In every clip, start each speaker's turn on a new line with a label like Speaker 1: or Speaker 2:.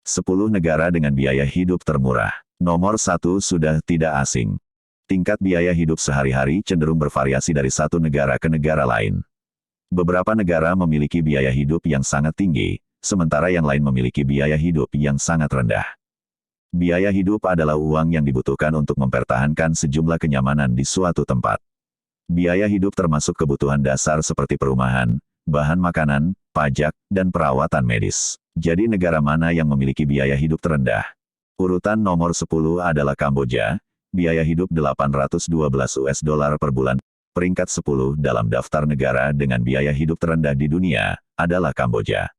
Speaker 1: 10 negara dengan biaya hidup termurah. Nomor 1 sudah tidak asing. Tingkat biaya hidup sehari-hari cenderung bervariasi dari satu negara ke negara lain. Beberapa negara memiliki biaya hidup yang sangat tinggi, sementara yang lain memiliki biaya hidup yang sangat rendah. Biaya hidup adalah uang yang dibutuhkan untuk mempertahankan sejumlah kenyamanan di suatu tempat. Biaya hidup termasuk kebutuhan dasar seperti perumahan, bahan makanan, pajak, dan perawatan medis. Jadi negara mana yang memiliki biaya hidup terendah? Urutan nomor 10 adalah Kamboja, biaya hidup 812 US dollar per bulan. Peringkat 10 dalam daftar negara dengan biaya hidup terendah di dunia adalah Kamboja.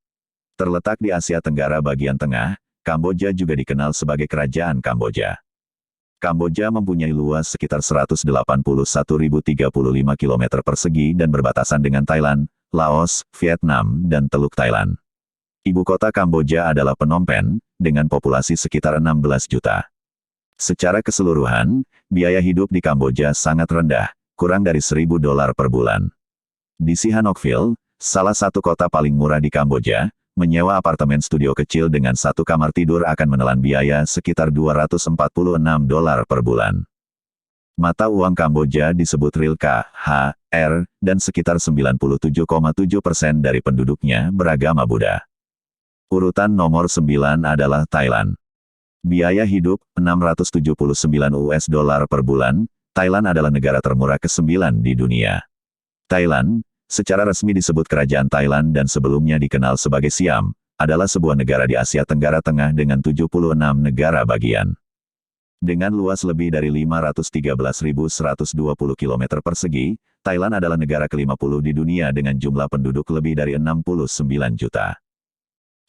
Speaker 1: Terletak di Asia Tenggara bagian tengah, Kamboja juga dikenal sebagai Kerajaan Kamboja. Kamboja mempunyai luas sekitar 181.035 km persegi dan berbatasan dengan Thailand, Laos, Vietnam, dan Teluk Thailand. Ibu kota Kamboja adalah Phnom Penh, dengan populasi sekitar 16 juta. Secara keseluruhan, biaya hidup di Kamboja sangat rendah, kurang dari $1.000 per bulan. Di Sihanoukville, salah satu kota paling murah di Kamboja, menyewa apartemen studio kecil dengan satu kamar tidur akan menelan biaya sekitar $246 per bulan. Mata uang Kamboja disebut Riel KHR, dan sekitar 97,7% dari penduduknya beragama Buddha. Urutan nomor 9 adalah Thailand. Biaya hidup, 679 US dollar per bulan. Thailand adalah negara termurah ke-9 di dunia. Thailand, secara resmi disebut Kerajaan Thailand dan sebelumnya dikenal sebagai Siam, adalah sebuah negara di Asia Tenggara Tengah dengan 76 negara bagian. Dengan luas lebih dari 513.120 km persegi, Thailand adalah negara ke-50 di dunia dengan jumlah penduduk lebih dari 69 juta.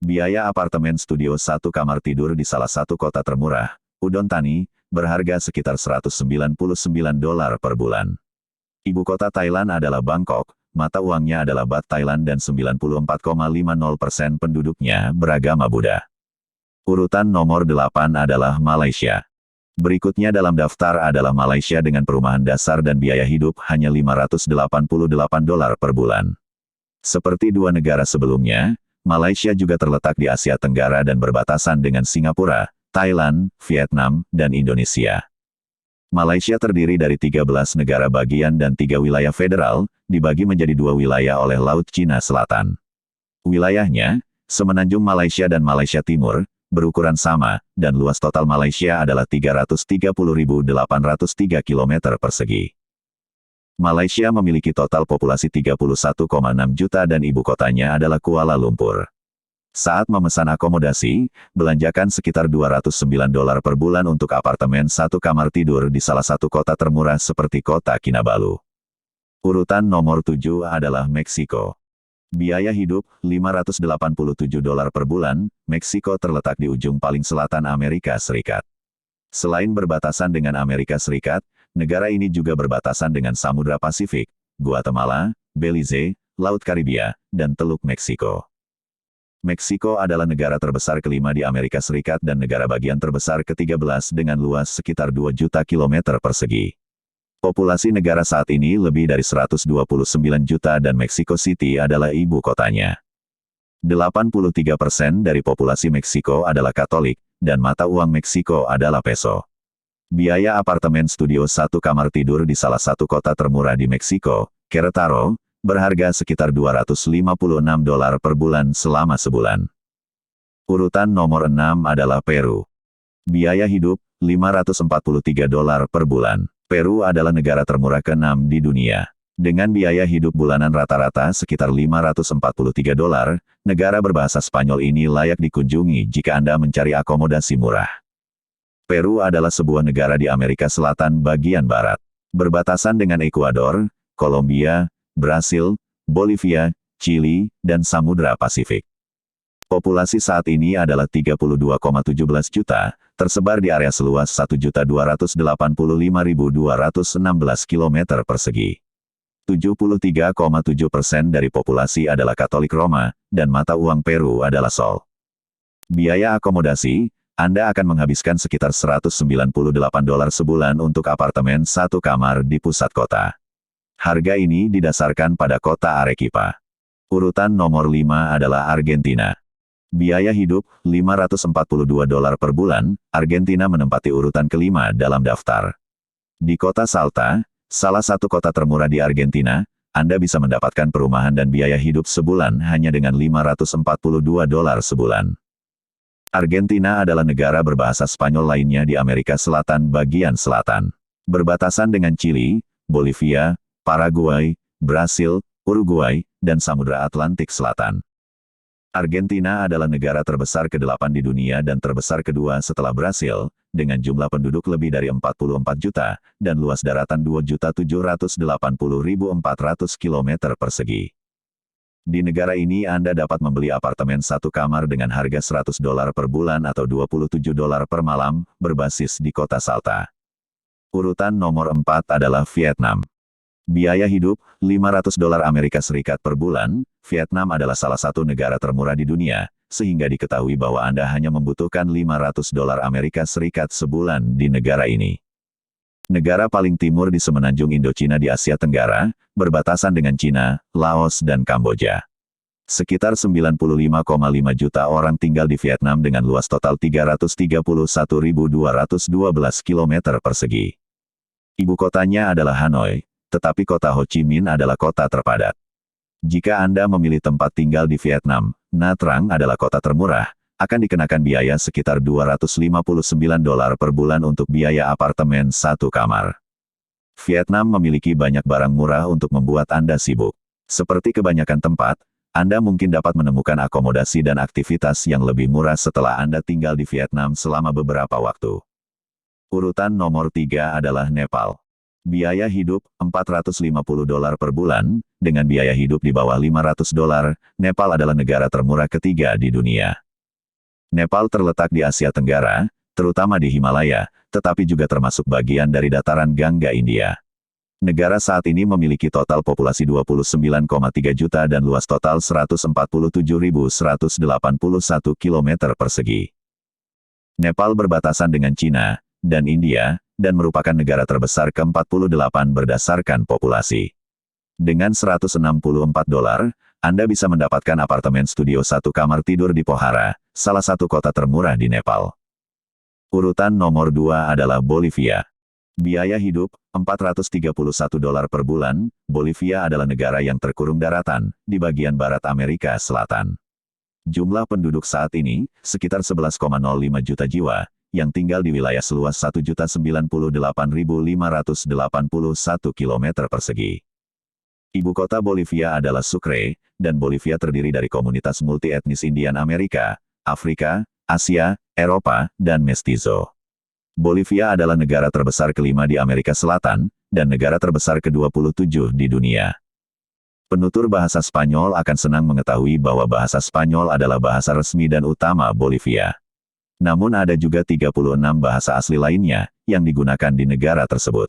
Speaker 1: Biaya apartemen studio satu kamar tidur di salah satu kota termurah, Udon Thani, berharga sekitar $199 per bulan. Ibu kota Thailand adalah Bangkok, mata uangnya adalah Baht Thailand dan 94,50% penduduknya beragama Buddha. Urutan nomor 8 adalah Malaysia. Berikutnya dalam daftar adalah Malaysia dengan perumahan dasar dan biaya hidup hanya $588 per bulan. Seperti dua negara sebelumnya, Malaysia juga terletak di Asia Tenggara dan berbatasan dengan Singapura, Thailand, Vietnam, dan Indonesia. Malaysia terdiri dari 13 negara bagian dan 3 wilayah federal, dibagi menjadi 2 wilayah oleh Laut Cina Selatan. Wilayahnya, Semenanjung Malaysia dan Malaysia Timur, berukuran sama, dan luas total Malaysia adalah 330.803 km persegi. Malaysia memiliki total populasi 31,6 juta dan ibu kotanya adalah Kuala Lumpur. Saat memesan akomodasi, belanjakan sekitar $209 per bulan untuk apartemen satu kamar tidur di salah satu kota termurah seperti kota Kinabalu. Urutan nomor 7 adalah Meksiko. Biaya hidup, $587 per bulan. Meksiko terletak di ujung paling selatan Amerika Serikat. Selain berbatasan dengan Amerika Serikat, negara ini juga berbatasan dengan Samudra Pasifik, Guatemala, Belize, Laut Karibia, dan Teluk Meksiko. Meksiko adalah negara terbesar kelima di Amerika Serikat dan negara bagian terbesar ke-13 dengan luas sekitar 2 juta kilometer persegi. Populasi negara saat ini lebih dari 129 juta dan Mexico City adalah ibu kotanya. 83% dari populasi Meksiko adalah Katolik, dan mata uang Meksiko adalah peso. Biaya apartemen studio satu kamar tidur di salah satu kota termurah di Meksiko, Querétaro, berharga sekitar $256 per bulan selama sebulan. Urutan nomor 6 adalah Peru. Biaya hidup, $543 per bulan. Peru adalah negara termurah ke-6 di dunia. Dengan biaya hidup bulanan rata-rata sekitar $543, negara berbahasa Spanyol ini layak dikunjungi jika Anda mencari akomodasi murah. Peru adalah sebuah negara di Amerika Selatan bagian barat. Berbatasan dengan Ekuador, Kolombia, Brasil, Bolivia, Chili, dan Samudra Pasifik. Populasi saat ini adalah 32,17 juta, tersebar di area seluas 1.285.216 km persegi. 73,7% dari populasi adalah Katolik Roma, dan mata uang Peru adalah sol. Biaya akomodasi, Anda akan menghabiskan sekitar $198 sebulan untuk apartemen satu kamar di pusat kota. Harga ini didasarkan pada kota Arequipa. Urutan nomor 5 adalah Argentina. Biaya hidup, $542 per bulan, Argentina menempati urutan kelima dalam daftar. Di kota Salta, salah satu kota termurah di Argentina, Anda bisa mendapatkan perumahan dan biaya hidup sebulan hanya dengan $542 sebulan. Argentina adalah negara berbahasa Spanyol lainnya di Amerika Selatan bagian selatan. Berbatasan dengan Chili, Bolivia, Paraguay, Brasil, Uruguay, dan Samudra Atlantik Selatan. Argentina adalah negara terbesar ke-8 di dunia dan terbesar kedua setelah Brasil, dengan jumlah penduduk lebih dari 44 juta, dan luas daratan 2.780.400 km persegi. Di negara ini Anda dapat membeli apartemen satu kamar dengan harga $100 per bulan atau $27 per malam, berbasis di kota Salta. Urutan nomor 4 adalah Vietnam. Biaya hidup, $500 Amerika Serikat per bulan. Vietnam adalah salah satu negara termurah di dunia, sehingga diketahui bahwa Anda hanya membutuhkan $500 Amerika Serikat sebulan di negara ini. Negara paling timur di semenanjung Indochina di Asia Tenggara, berbatasan dengan Cina, Laos dan Kamboja. Sekitar 95,5 juta orang tinggal di Vietnam dengan luas total 331.212 km persegi. Ibu kotanya adalah Hanoi, tetapi kota Ho Chi Minh adalah kota terpadat. Jika Anda memilih tempat tinggal di Vietnam, Nha Trang adalah kota termurah, akan dikenakan biaya sekitar $259 per bulan untuk biaya apartemen satu kamar. Vietnam memiliki banyak barang murah untuk membuat Anda sibuk. Seperti kebanyakan tempat, Anda mungkin dapat menemukan akomodasi dan aktivitas yang lebih murah setelah Anda tinggal di Vietnam selama beberapa waktu. Urutan nomor 3 adalah Nepal. Biaya hidup, $450 per bulan, dengan biaya hidup di bawah $500, Nepal adalah negara termurah ketiga di dunia. Nepal terletak di Asia Tenggara, terutama di Himalaya, tetapi juga termasuk bagian dari dataran Gangga India. Negara saat ini memiliki total populasi 29,3 juta dan luas total 147.181 km persegi. Nepal berbatasan dengan Cina dan India, dan merupakan negara terbesar ke-48 berdasarkan populasi. Dengan $164, Anda bisa mendapatkan apartemen studio satu kamar tidur di Pokhara, salah satu kota termurah di Nepal. Urutan nomor 2 adalah Bolivia. Biaya hidup, $431 per bulan. Bolivia adalah negara yang terkurung daratan, di bagian barat Amerika Selatan. Jumlah penduduk saat ini, sekitar 11,05 juta jiwa, yang tinggal di wilayah seluas 1.098.581 km persegi. Ibu kota Bolivia adalah Sucre, dan Bolivia terdiri dari komunitas multi-etnis Indian Amerika, Afrika, Asia, Eropa, dan Mestizo. Bolivia adalah negara terbesar kelima di Amerika Selatan, dan negara terbesar ke-27 di dunia. Penutur bahasa Spanyol akan senang mengetahui bahwa bahasa Spanyol adalah bahasa resmi dan utama Bolivia. Namun ada juga 36 bahasa asli lainnya, yang digunakan di negara tersebut.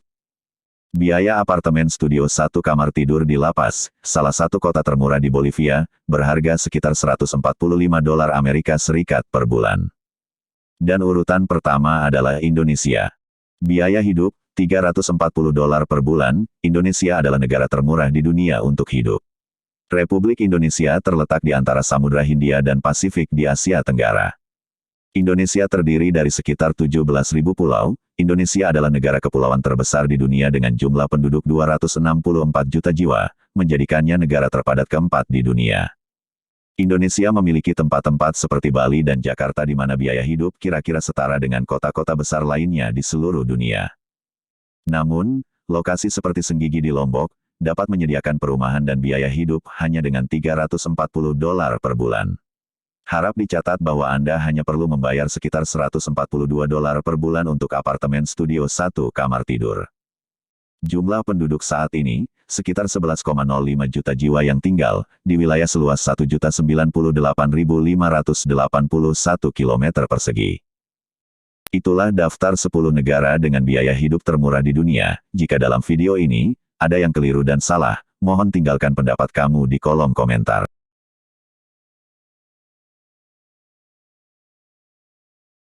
Speaker 1: Biaya apartemen studio satu kamar tidur di La Paz, salah satu kota termurah di Bolivia, berharga sekitar $145 Amerika Serikat per bulan. Dan urutan pertama adalah Indonesia. Biaya hidup, $340 per bulan. Indonesia adalah negara termurah di dunia untuk hidup. Republik Indonesia terletak di antara Samudra Hindia dan Pasifik di Asia Tenggara. Indonesia terdiri dari sekitar 17.000 pulau. Indonesia adalah negara kepulauan terbesar di dunia dengan jumlah penduduk 264 juta jiwa, menjadikannya negara terpadat keempat di dunia. Indonesia memiliki tempat-tempat seperti Bali dan Jakarta di mana biaya hidup kira-kira setara dengan kota-kota besar lainnya di seluruh dunia. Namun, lokasi seperti Senggigi di Lombok, dapat menyediakan perumahan dan biaya hidup hanya dengan $340 per bulan. Harap dicatat bahwa Anda hanya perlu membayar sekitar $142 per bulan untuk apartemen studio satu kamar tidur. Jumlah penduduk saat ini, sekitar 11,05 juta jiwa yang tinggal, di wilayah seluas 1.098.581 km persegi. Itulah daftar 10 negara dengan biaya hidup termurah di dunia. Jika dalam video ini, ada yang keliru dan salah, mohon tinggalkan pendapat kamu di kolom komentar.